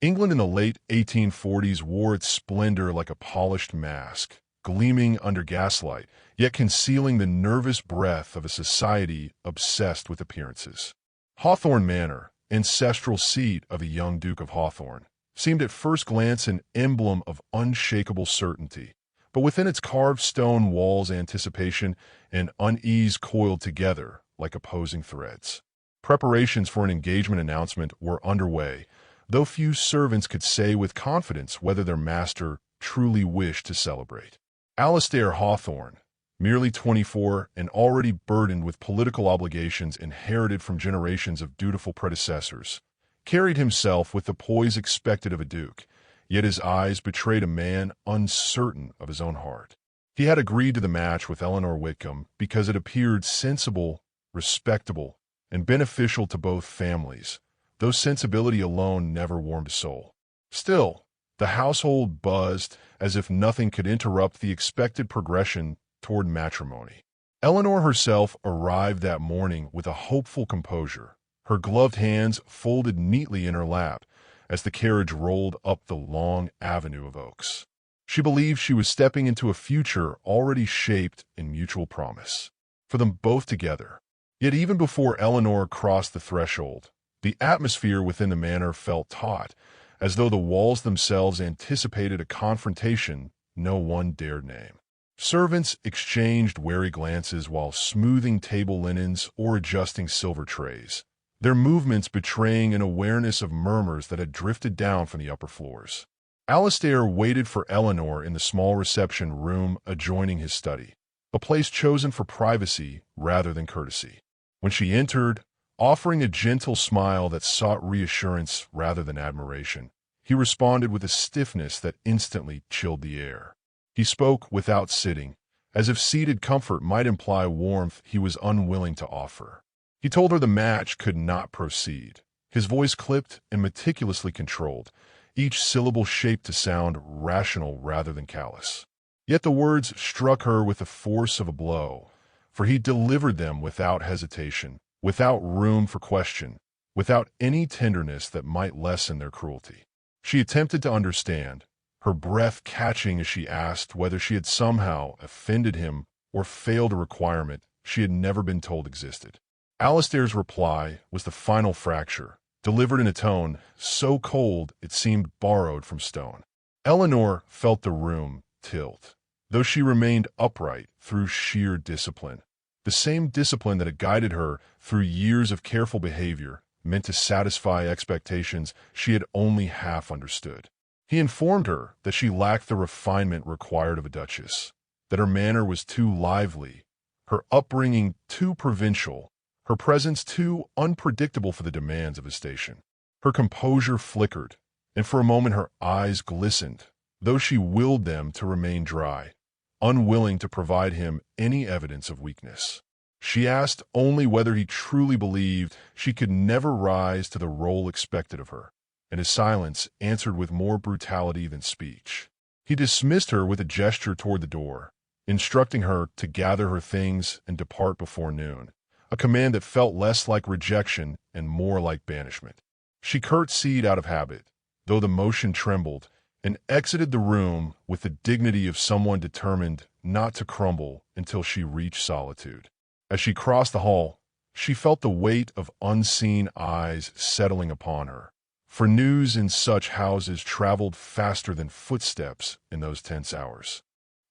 England in the late 1840s wore its splendor like a polished mask, gleaming under gaslight, yet concealing the nervous breath of a society obsessed with appearances. Hawthorne Manor, ancestral seat of a young Duke of Hawthorne, seemed at first glance an emblem of unshakable certainty, but within its carved stone walls anticipation and unease coiled together like opposing threads. Preparations for an engagement announcement were underway, though few servants could say with confidence whether their master truly wished to celebrate. Alastair Hawthorne, merely 24 and already burdened with political obligations inherited from generations of dutiful predecessors, carried himself with the poise expected of a duke, yet his eyes betrayed a man uncertain of his own heart. He had agreed to the match with Eleanor Whitcomb because it appeared sensible, respectable, and beneficial to both families, though sensibility alone never warmed a soul. Still, the household buzzed as if nothing could interrupt the expected progression toward matrimony. Eleanor herself arrived that morning with a hopeful composure, her gloved hands folded neatly in her lap as the carriage rolled up the long avenue of oaks. She believed she was stepping into a future already shaped in mutual promise, for them both together. Yet even before Eleanor crossed the threshold, the atmosphere within the manor felt taut, as though the walls themselves anticipated a confrontation no one dared name. Servants exchanged wary glances while smoothing table linens or adjusting silver trays, their movements betraying an awareness of murmurs that had drifted down from the upper floors. Alastair waited for Eleanor in the small reception room adjoining his study, a place chosen for privacy rather than courtesy. When she entered, offering a gentle smile that sought reassurance rather than admiration, he responded with a stiffness that instantly chilled the air. He spoke without sitting, as if seated comfort might imply warmth he was unwilling to offer. He told her the match could not proceed, his voice clipped and meticulously controlled, each syllable shaped to sound rational rather than callous. Yet the words struck her with the force of a blow, for he delivered them without hesitation, without room for question, without any tenderness that might lessen their cruelty. She attempted to understand, her breath catching as she asked whether she had somehow offended him or failed a requirement she had never been told existed. Alastair's reply was the final fracture, delivered in a tone so cold it seemed borrowed from stone. Eleanor felt the room tilt, though she remained upright through sheer discipline, the same discipline that had guided her through years of careful behavior meant to satisfy expectations she had only half understood. He informed her that she lacked the refinement required of a duchess, that her manner was too lively, her upbringing too provincial, her presence too unpredictable for the demands of a station. Her composure flickered, and for a moment her eyes glistened, though she willed them to remain dry, unwilling to provide him any evidence of weakness. She asked only whether he truly believed she could never rise to the role expected of her, and his silence answered with more brutality than speech. He dismissed her with a gesture toward the door, instructing her to gather her things and depart before noon, a command that felt less like rejection and more like banishment. She curtsied out of habit, though the motion trembled, and exited the room with the dignity of someone determined not to crumble until she reached solitude. As she crossed the hall, she felt the weight of unseen eyes settling upon her, for news in such houses traveled faster than footsteps in those tense hours.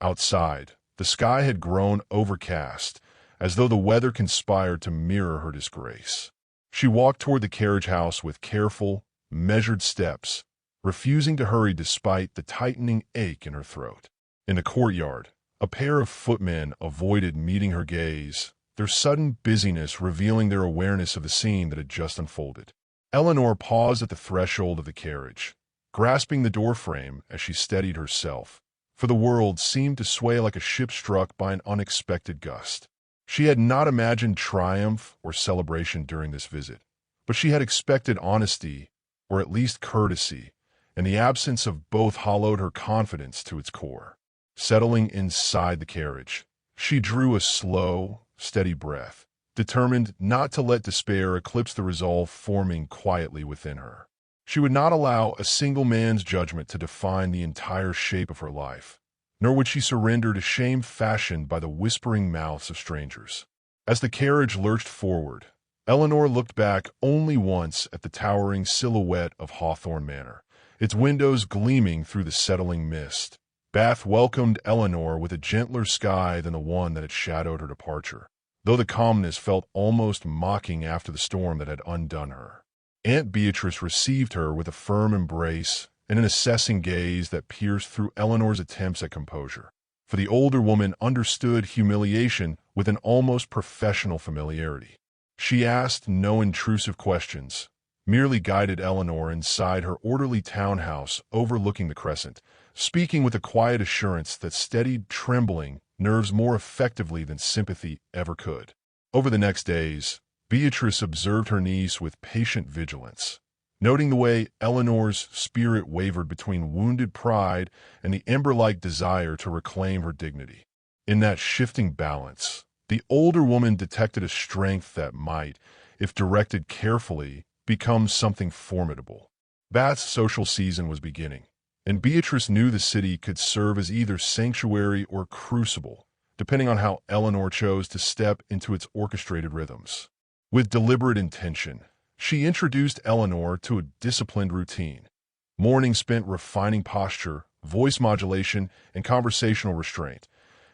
Outside, the sky had grown overcast, as though the weather conspired to mirror her disgrace. She walked toward the carriage house with careful, measured steps, refusing to hurry despite the tightening ache in her throat. In the courtyard, a pair of footmen avoided meeting her gaze, their sudden busyness revealing their awareness of the scene that had just unfolded. Eleanor paused at the threshold of the carriage, grasping the doorframe as she steadied herself, for the world seemed to sway like a ship struck by an unexpected gust. She had not imagined triumph or celebration during this visit, but she had expected honesty, or at least courtesy, and the absence of both hollowed her confidence to its core. Settling inside the carriage, she drew a slow, steady breath, determined not to let despair eclipse the resolve forming quietly within her. She would not allow a single man's judgment to define the entire shape of her life, nor would she surrender to shame fashioned by the whispering mouths of strangers. As the carriage lurched forward, Eleanor looked back only once at the towering silhouette of Hawthorne Manor, its windows gleaming through the settling mist. Bath welcomed Eleanor with a gentler sky than the one that had shadowed her departure, though the calmness felt almost mocking after the storm that had undone her. Aunt Beatrice received her with a firm embrace and an assessing gaze that pierced through Eleanor's attempts at composure. For the older woman understood humiliation with an almost professional familiarity. She asked no intrusive questions, merely guided Eleanor inside her orderly townhouse overlooking the crescent, speaking with a quiet assurance that steadied trembling nerves more effectively than sympathy ever could. Over the next days, Beatrice observed her niece with patient vigilance, noting the way Eleanor's spirit wavered between wounded pride and the ember-like desire to reclaim her dignity. In that shifting balance, the older woman detected a strength that might, if directed carefully, become something formidable. Bath's social season was beginning, and Beatrice knew the city could serve as either sanctuary or crucible, depending on how Eleanor chose to step into its orchestrated rhythms. With deliberate intention, she introduced Eleanor to a disciplined routine. Mornings spent refining posture, voice modulation, and conversational restraint.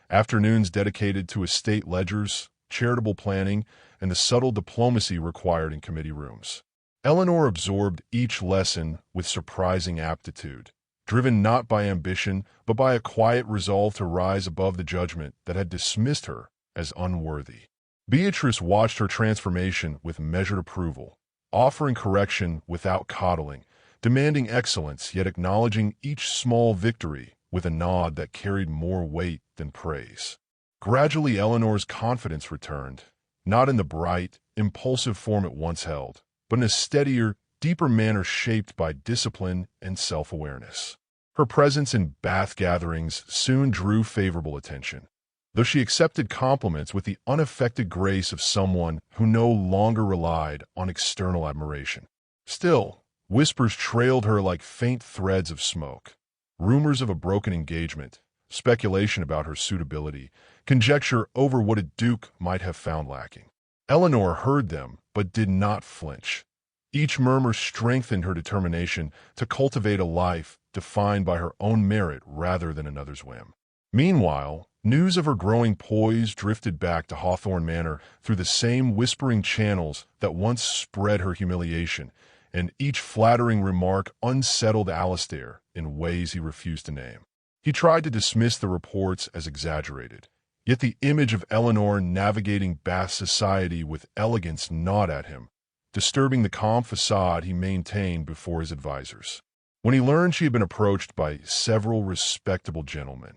Afternoons dedicated to estate ledgers, charitable planning, and the subtle diplomacy required in committee rooms. Eleanor absorbed each lesson with surprising aptitude, driven not by ambition but by a quiet resolve to rise above the judgment that had dismissed her as unworthy. Beatrice watched her transformation with measured approval, offering correction without coddling, demanding excellence yet acknowledging each small victory with a nod that carried more weight than praise. Gradually, Eleanor's confidence returned, not in the bright, impulsive form it once held, but in a steadier, deeper manner shaped by discipline and self-awareness. Her presence in Bath gatherings soon drew favorable attention, though she accepted compliments with the unaffected grace of someone who no longer relied on external admiration. Still, whispers trailed her like faint threads of smoke. Rumors of a broken engagement, speculation about her suitability, conjecture over what a duke might have found lacking. Eleanor heard them, but did not flinch. Each murmur strengthened her determination to cultivate a life defined by her own merit rather than another's whim. Meanwhile, news of her growing poise drifted back to Hawthorne Manor through the same whispering channels that once spread her humiliation, and each flattering remark unsettled Alistair in ways he refused to name. He tried to dismiss the reports as exaggerated, yet the image of Eleanor navigating Bath society with elegance gnawed at him, disturbing the calm facade he maintained before his advisors. When he learned she had been approached by several respectable gentlemen,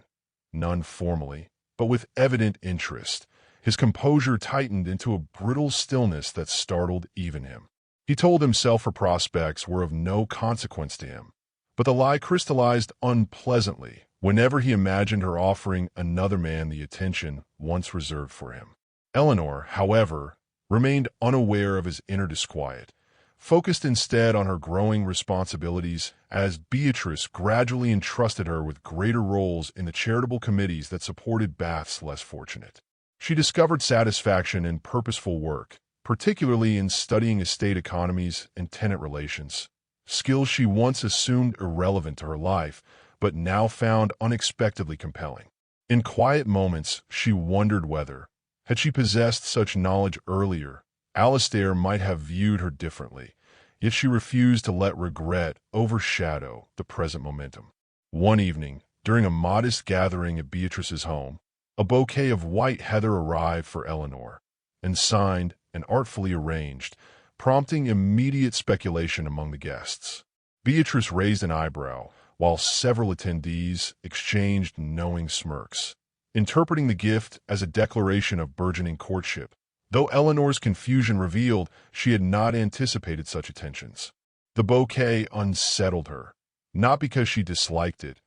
none formally, but with evident interest, his composure tightened into a brittle stillness that startled even him. He told himself her prospects were of no consequence to him, but the lie crystallized unpleasantly whenever he imagined her offering another man the attention once reserved for him. Eleanor, however, remained unaware of his inner disquiet, focused instead on her growing responsibilities as Beatrice gradually entrusted her with greater roles in the charitable committees that supported Bath's less fortunate. She discovered satisfaction in purposeful work, particularly in studying estate economies and tenant relations, skills she once assumed irrelevant to her life, but now found unexpectedly compelling. In quiet moments, she wondered whether, had she possessed such knowledge earlier, Alistair might have viewed her differently, yet she refused to let regret overshadow the present momentum. One evening, during a modest gathering at Beatrice's home, a bouquet of white heather arrived for Eleanor, and signed and artfully arranged, prompting immediate speculation among the guests. Beatrice raised an eyebrow, while several attendees exchanged knowing smirks, interpreting the gift as a declaration of burgeoning courtship, though Eleanor's confusion revealed she had not anticipated such attentions. The bouquet unsettled her, not because she disliked it,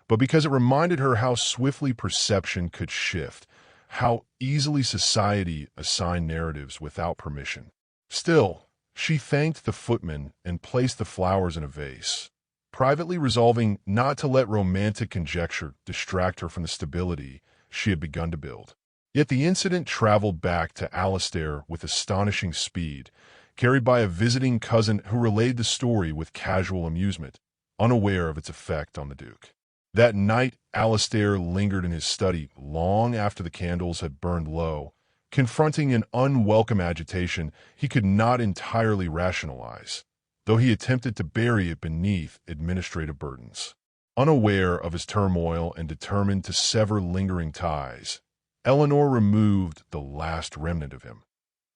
but because it reminded her how swiftly perception could shift, how easily society assigned narratives without permission. Still, She thanked the footman and placed the flowers in a vase, privately resolving not to let romantic conjecture distract her from the stability she had begun to build. Yet the incident traveled back to Alastair with astonishing speed, carried by a visiting cousin who relayed the story with casual amusement, unaware of its effect on the Duke. That night, Alastair lingered in his study long after the candles had burned low, confronting an unwelcome agitation he could not entirely rationalize, though he attempted to bury it beneath administrative burdens. Unaware of his turmoil and determined to sever lingering ties, Eleanor removed the last remnant of him,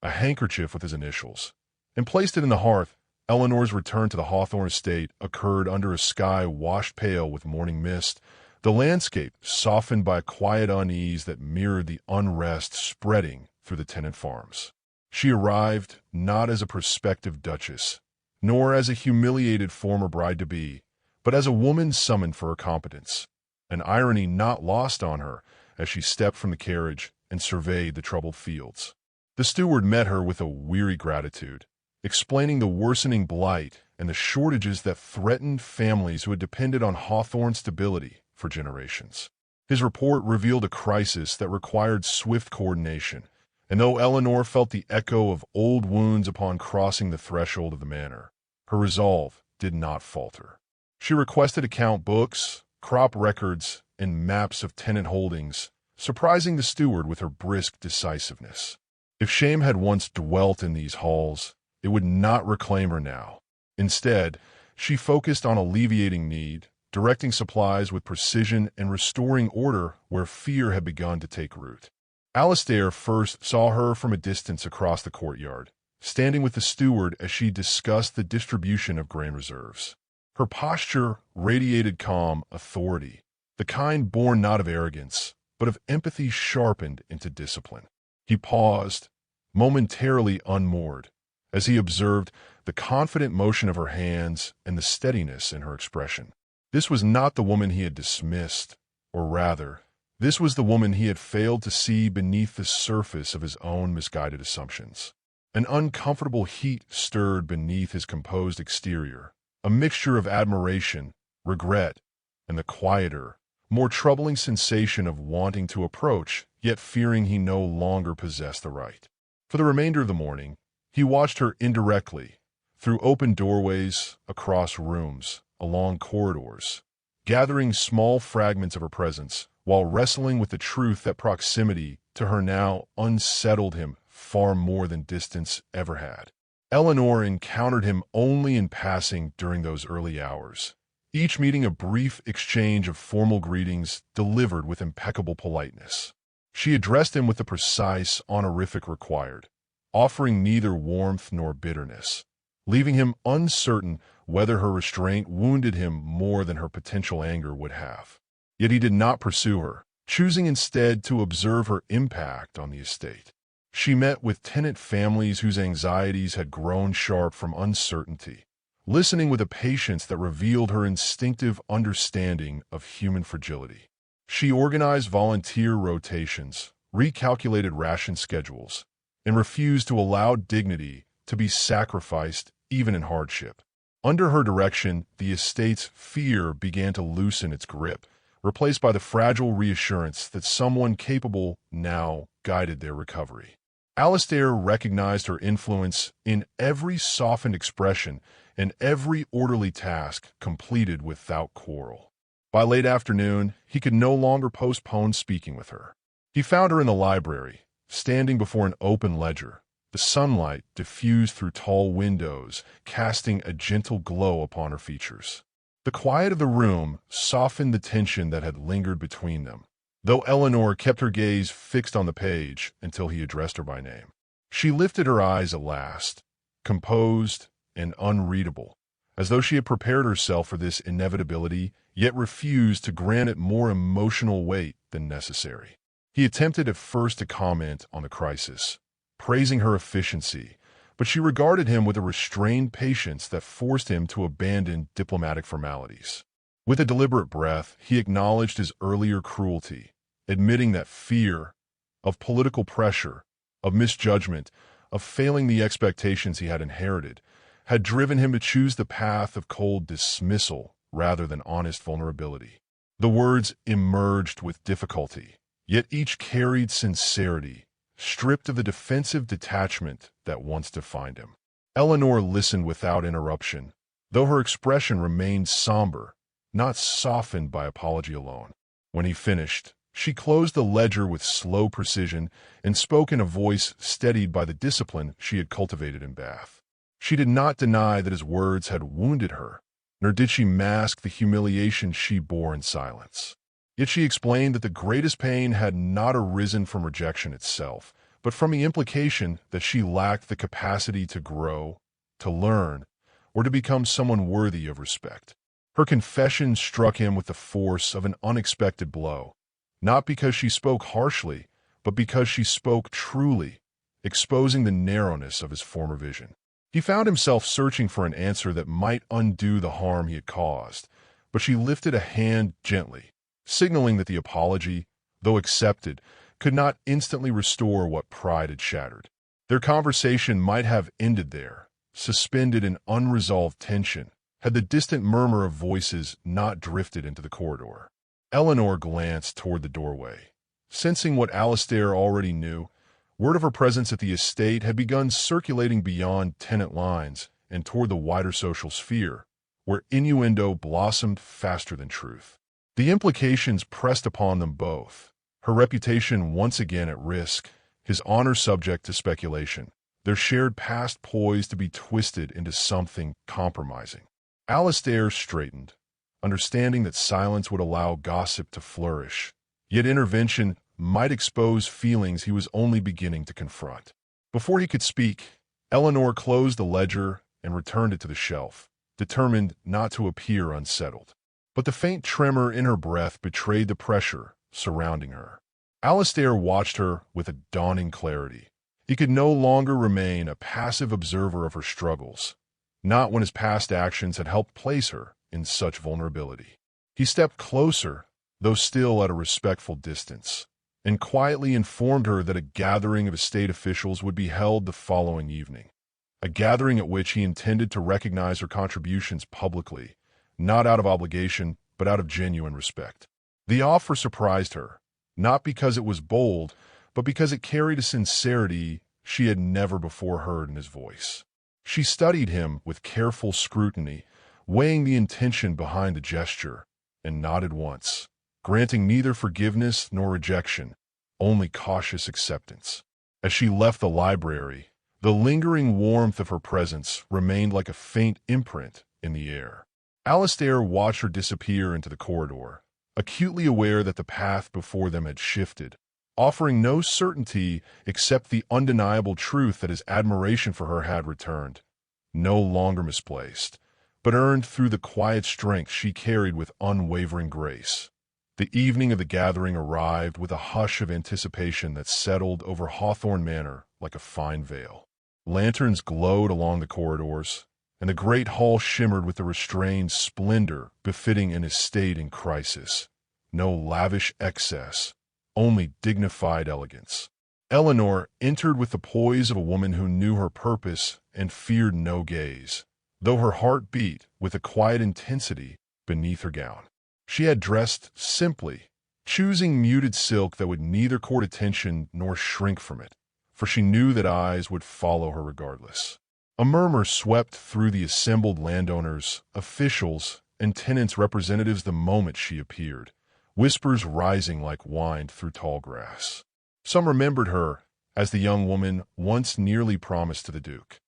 a handkerchief with his initials, and placed it in the hearth. Eleanor's return to the Hawthorne estate occurred under a sky washed pale with morning mist, the landscape softened by a quiet unease that mirrored the unrest spreading through the tenant farms. She arrived not as a prospective duchess, nor as a humiliated former bride-to-be, but as a woman summoned for her competence, an irony not lost on her as she stepped from the carriage and surveyed the troubled fields. The steward met her with a weary gratitude, explaining the worsening blight and the shortages that threatened families who had depended on Hawthorne's stability for generations. His report revealed a crisis that required swift coordination, and though Eleanor felt the echo of old wounds upon crossing the threshold of the manor, her resolve did not falter. She requested account books, crop records, and maps of tenant holdings, surprising the steward with her brisk decisiveness. If shame had once dwelt in these halls, it would not reclaim her now. Instead, she focused on alleviating need, directing supplies with precision, and restoring order where fear had begun to take root. Alastair first saw her from a distance across the courtyard, standing with the steward as she discussed the distribution of grain reserves. Her posture radiated calm authority, the kind born not of arrogance, but of empathy sharpened into discipline. He paused, momentarily unmoored, as he observed the confident motion of her hands and the steadiness in her expression. This was not the woman he had dismissed, or rather, this was the woman he had failed to see beneath the surface of his own misguided assumptions. An uncomfortable heat stirred beneath his composed exterior, a mixture of admiration, regret, and the quieter, more troubling sensation of wanting to approach, yet fearing he no longer possessed the right. For the remainder of the morning, he watched her indirectly, through open doorways, across rooms, along corridors, gathering small fragments of her presence, while wrestling with the truth that proximity to her now unsettled him far more than distance ever had. Eleanor encountered him only in passing during those early hours, each meeting a brief exchange of formal greetings delivered with impeccable politeness. She addressed him with the precise honorific required, offering neither warmth nor bitterness, leaving him uncertain whether her restraint wounded him more than her potential anger would have. Yet he did not pursue her, choosing instead to observe her impact on the estate. She met with tenant families whose anxieties had grown sharp from uncertainty, listening with a patience that revealed her instinctive understanding of human fragility. She organized volunteer rotations, recalculated ration schedules, and refused to allow dignity to be sacrificed even in hardship. Under her direction, the estate's fear began to loosen its grip, replaced by the fragile reassurance that someone capable now guided their recovery. Alastair recognized her influence in every softened expression and every orderly task completed without quarrel. By late afternoon, he could no longer postpone speaking with her. He found her in the library, standing before an open ledger, the sunlight diffused through tall windows, casting a gentle glow upon her features. The quiet of the room softened the tension that had lingered between them, though Eleanor kept her gaze fixed on the page until he addressed her by name. She lifted her eyes at last, composed and unreadable, as though she had prepared herself for this inevitability, yet refused to grant it more emotional weight than necessary. He attempted at first to comment on the crisis, praising her efficiency, but she regarded him with a restrained patience that forced him to abandon diplomatic formalities. With a deliberate breath, he acknowledged his earlier cruelty, admitting that fear of political pressure, of misjudgment, of failing the expectations he had inherited, had driven him to choose the path of cold dismissal rather than honest vulnerability. The words emerged with difficulty, yet each carried sincerity, stripped of the defensive detachment that once defined him. Eleanor listened without interruption, though her expression remained somber, not softened by apology alone. When he finished, she closed the ledger with slow precision and spoke in a voice steadied by the discipline she had cultivated in Bath. She did not deny that his words had wounded her, nor did she mask the humiliation she bore in silence. Yet she explained that the greatest pain had not arisen from rejection itself, but from the implication that she lacked the capacity to grow, to learn, or to become someone worthy of respect. Her confession struck him with the force of an unexpected blow, not because she spoke harshly, but because she spoke truly, exposing the narrowness of his former vision. He found himself searching for an answer that might undo the harm he had caused, but she lifted a hand gently, signaling that the apology, though accepted, could not instantly restore what pride had shattered. Their conversation might have ended there, suspended in unresolved tension, had the distant murmur of voices not drifted into the corridor. Eleanor glanced toward the doorway. Sensing what Alistair already knew, word of her presence at the estate had begun circulating beyond tenant lines and toward the wider social sphere, where innuendo blossomed faster than truth. The implications pressed upon them both, her reputation once again at risk, his honor subject to speculation, their shared past poised to be twisted into something compromising. Alistair straightened, understanding that silence would allow gossip to flourish, yet intervention might expose feelings he was only beginning to confront. Before he could speak, Eleanor closed the ledger and returned it to the shelf, determined not to appear unsettled. But the faint tremor in her breath betrayed the pressure surrounding her. Alistair watched her with a dawning clarity. He could no longer remain a passive observer of her struggles, not when his past actions had helped place her in such vulnerability. He stepped closer, though still at a respectful distance, and quietly informed her that a gathering of estate officials would be held the following evening, a gathering at which he intended to recognize her contributions publicly, not out of obligation, but out of genuine respect. The offer surprised her, not because it was bold, but because it carried a sincerity she had never before heard in his voice. She studied him with careful scrutiny, weighing the intention behind the gesture, and nodded once, granting neither forgiveness nor rejection, only cautious acceptance. As she left the library, the lingering warmth of her presence remained like a faint imprint in the air. Alistair watched her disappear into the corridor, acutely aware that the path before them had shifted, offering no certainty except the undeniable truth that his admiration for her had returned, no longer misplaced, but earned through the quiet strength she carried with unwavering grace. The evening of the gathering arrived with a hush of anticipation that settled over Hawthorne Manor like a fine veil. Lanterns glowed along the corridors, and the great hall shimmered with the restrained splendor befitting an estate in crisis. No lavish excess, only dignified elegance. Eleanor entered with the poise of a woman who knew her purpose and feared no gaze, though her heart beat with a quiet intensity beneath her gown. She had dressed simply, choosing muted silk that would neither court attention nor shrink from it, for she knew that eyes would follow her regardless. A murmur swept through the assembled landowners, officials, and tenants' representatives the moment she appeared, whispers rising like wind through tall grass. Some remembered her as the young woman once nearly promised to the Duke.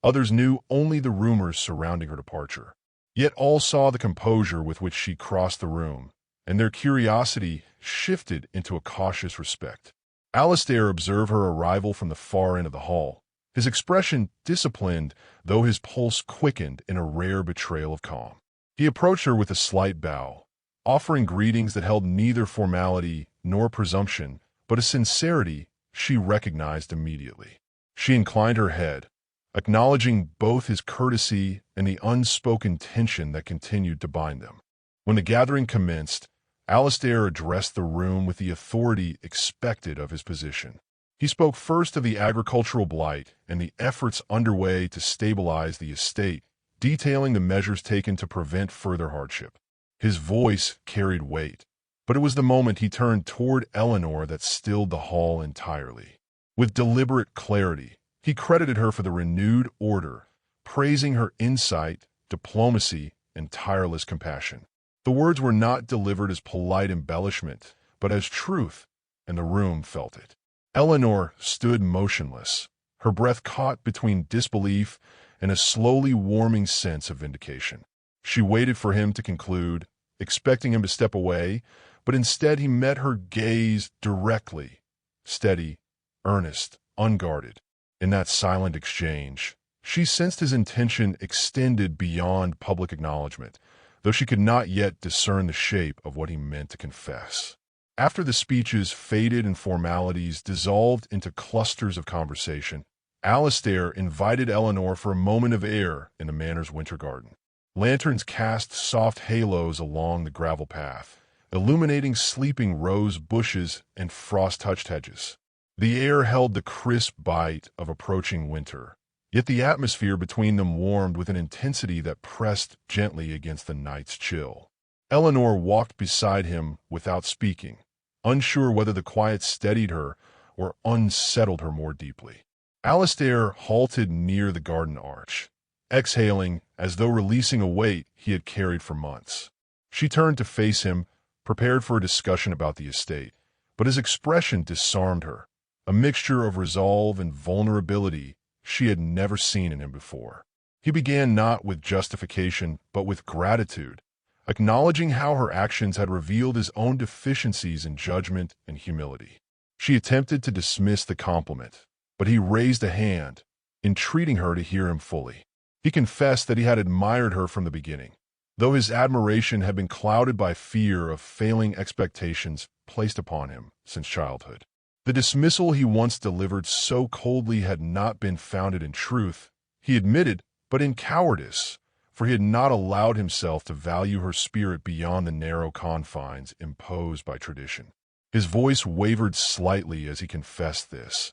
Others knew only the rumors surrounding her departure. Yet all saw the composure with which she crossed the room, and their curiosity shifted into a cautious respect. Alistair observed her arrival from the far end of the hall, his expression disciplined, though his pulse quickened in a rare betrayal of calm. He approached her with a slight bow, offering greetings that held neither formality nor presumption, but a sincerity she recognized immediately. She inclined her head, acknowledging both his courtesy and the unspoken tension that continued to bind them. When the gathering commenced, Alistair addressed the room with the authority expected of his position. He spoke first of the agricultural blight and the efforts underway to stabilize the estate, detailing the measures taken to prevent further hardship. His voice carried weight, but it was the moment he turned toward Eleanor that stilled the hall entirely. With deliberate clarity, he credited her for the renewed order, praising her insight, diplomacy, and tireless compassion. The words were not delivered as polite embellishment, but as truth, and the room felt it. Eleanor stood motionless, her breath caught between disbelief and a slowly warming sense of vindication. She waited for him to conclude, expecting him to step away, but instead he met her gaze directly, steady, earnest, unguarded. In that silent exchange, she sensed his intention extended beyond public acknowledgement, though she could not yet discern the shape of what he meant to confess. After the speeches faded and formalities dissolved into clusters of conversation, Alastair invited Eleanor for a moment of air in the manor's winter garden. Lanterns cast soft halos along the gravel path, illuminating sleeping rose bushes and frost-touched hedges. The air held the crisp bite of approaching winter, yet the atmosphere between them warmed with an intensity that pressed gently against the night's chill. Eleanor walked beside him without speaking, unsure whether the quiet steadied her or unsettled her more deeply. Alastair halted near the garden arch, exhaling as though releasing a weight he had carried for months. She turned to face him, prepared for a discussion about the estate, but his expression disarmed her, a mixture of resolve and vulnerability she had never seen in him before. He began not with justification, but with gratitude, acknowledging how her actions had revealed his own deficiencies in judgment and humility. She attempted to dismiss the compliment, but he raised a hand, entreating her to hear him fully. He confessed that he had admired her from the beginning, though his admiration had been clouded by fear of failing expectations placed upon him since childhood. The dismissal he once delivered so coldly had not been founded in truth, he admitted, but in cowardice, for he had not allowed himself to value her spirit beyond the narrow confines imposed by tradition. His voice wavered slightly as he confessed this,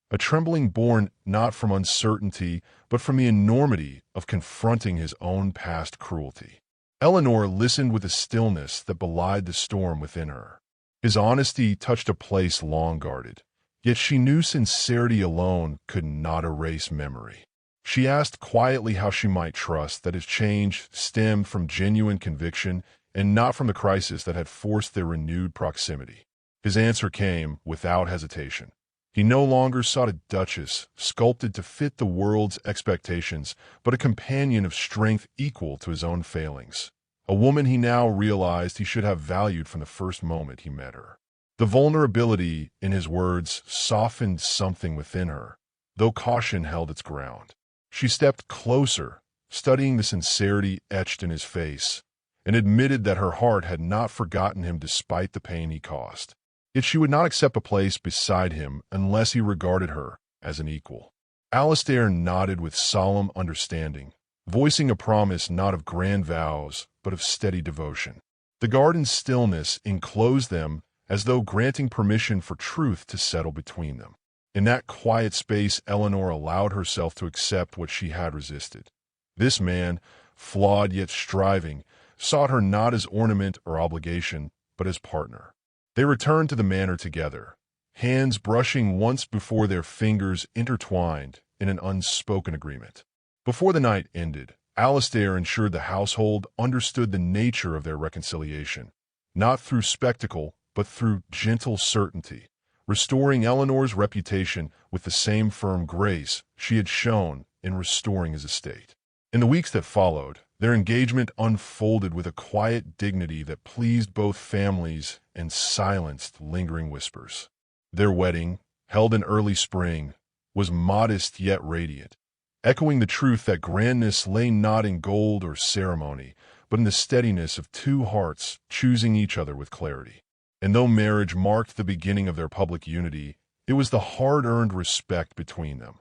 a trembling born not from uncertainty, but from the enormity of confronting his own past cruelty. Eleanor listened with a stillness that belied the storm within her. His honesty touched a place long guarded, yet she knew sincerity alone could not erase memory. She asked quietly how she might trust that his change stemmed from genuine conviction and not from the crisis that had forced their renewed proximity. His answer came without hesitation. He no longer sought a duchess sculpted to fit the world's expectations, but a companion of strength equal to his own failings. A woman he now realized he should have valued from the first moment he met her. The vulnerability in his words softened something within her, though caution held its ground. She stepped closer, studying the sincerity etched in his face, and admitted that her heart had not forgotten him despite the pain he caused. Yet she would not accept a place beside him unless he regarded her as an equal. Alastair nodded with solemn understanding, voicing a promise not of grand vows, but of steady devotion. The garden's stillness enclosed them as though granting permission for truth to settle between them. In that quiet space, Eleanor allowed herself to accept what she had resisted. This man, flawed yet striving, sought her not as ornament or obligation, but as partner. They returned to the manor together, hands brushing once before their fingers intertwined in an unspoken agreement. Before the night ended, Alastair ensured the household understood the nature of their reconciliation, not through spectacle, but through gentle certainty, restoring Eleanor's reputation with the same firm grace she had shown in restoring his estate. In the weeks that followed, their engagement unfolded with a quiet dignity that pleased both families and silenced lingering whispers. Their wedding, held in early spring, was modest yet radiant, echoing the truth that grandness lay not in gold or ceremony, but in the steadiness of two hearts choosing each other with clarity. And though marriage marked the beginning of their public unity, it was the hard-earned respect between them,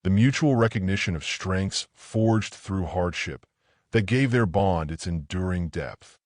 the mutual recognition of strengths forged through hardship, that gave their bond its enduring depth.